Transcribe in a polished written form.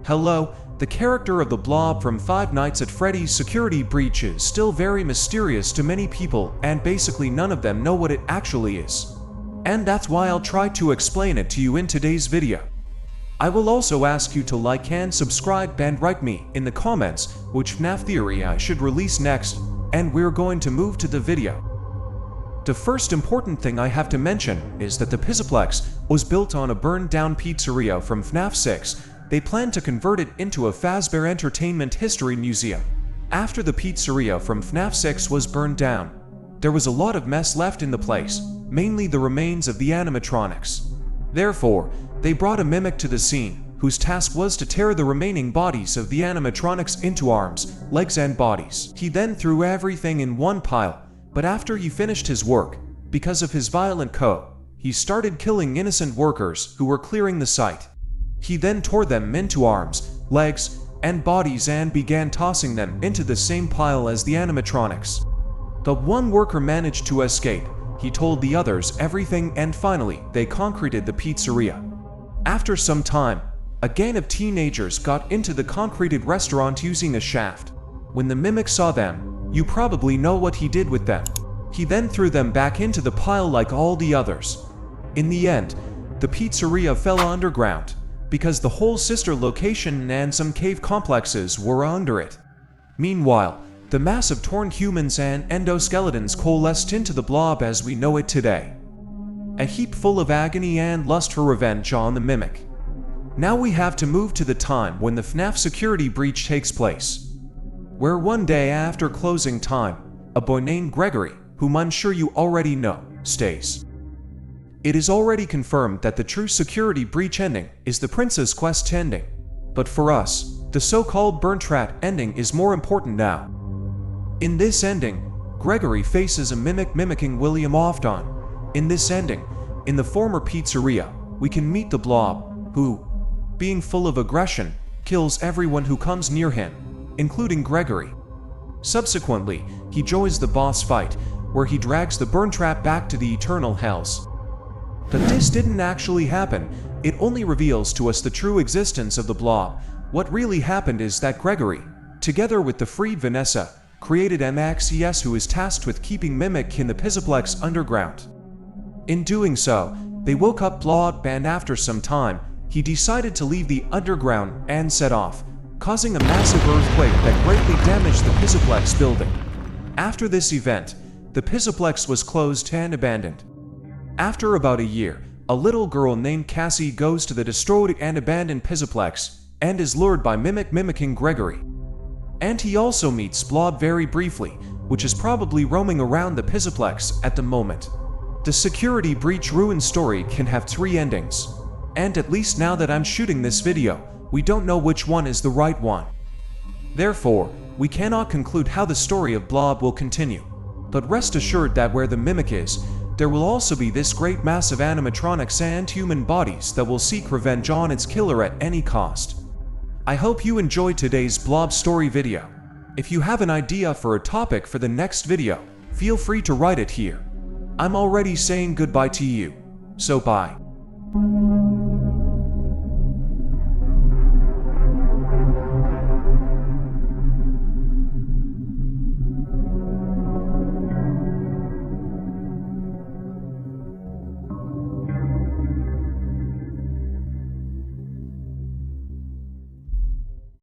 Hello, the character of the Blob from Five Nights at Freddy's Security Breach is still very mysterious to many people, and basically none of them know what it actually is. And that's why I'll try to explain it to you in today's video. I will also ask you to like and subscribe and write me in the comments which FNAF theory I should release next, and we're going to move to the video. The first important thing I have to mention is that the Pizzaplex was built on a burned-down pizzeria from FNAF 6. They plan to convert it into a Fazbear Entertainment History Museum. After the pizzeria from FNAF 6 was burned down, there was a lot of mess left in the place, mainly the remains of the animatronics. Therefore, they brought a mimic to the scene, whose task was to tear the remaining bodies of the animatronics into arms, legs and bodies. He then threw everything in one pile, but after he finished his work, because of his violent code, he started killing innocent workers who were clearing the site. He then tore them into arms, legs, and bodies and began tossing them into the same pile as the animatronics. The one worker managed to escape. He told the others everything, and finally, they concreted the pizzeria. After some time, a gang of teenagers got into the concreted restaurant using a shaft. When the mimic saw them, you probably know what he did with them. He then threw them back into the pile like all the others. In the end, the pizzeria fell underground, because the whole sister location and some cave complexes were under it. Meanwhile, the mass of torn humans and endoskeletons coalesced into the Blob as we know it today. A heap full of agony and lust for revenge on the mimic. Now we have to move to the time when the FNAF security breach takes place, where one day after closing time, a boy named Gregory, whom I'm sure you already know, stays. It is already confirmed that the true security breach ending is the Princess Quest ending, but for us, the so-called burnt rat ending is more important now. In this ending, Gregory faces a mimic mimicking William Afton. In this ending, in the former pizzeria, we can meet the Blob, who, being full of aggression, kills everyone who comes near him, including Gregory. Subsequently, he joins the boss fight, where he drags the burnt rat back to the eternal hells. But this didn't actually happen. It only reveals to us the true existence of the Blob. What really happened is that Gregory, together with the freed Vanessa, created MXES, who is tasked with keeping Mimic in the Pizzaplex underground. In doing so, they woke up Blob, and after some time, he decided to leave the underground and set off, causing a massive earthquake that greatly damaged the Pizzaplex building. After this event, the Pizzaplex was closed and abandoned. After about a year, a little girl named Cassie goes to the destroyed and abandoned Pizzaplex and is lured by Mimic mimicking Gregory. And he also meets Blob very briefly, which is probably roaming around the Pizzaplex at the moment. The security breach ruin story can have 3 endings. And at least now that I'm shooting this video, we don't know which one is the right one. Therefore, we cannot conclude how the story of Blob will continue. But rest assured that where the mimic is, there will also be this great mass of animatronics and human bodies that will seek revenge on its killer at any cost. I hope you enjoyed today's Blob story video. If you have an idea for a topic for the next video, feel free to write it here. I'm already saying goodbye to you, so bye.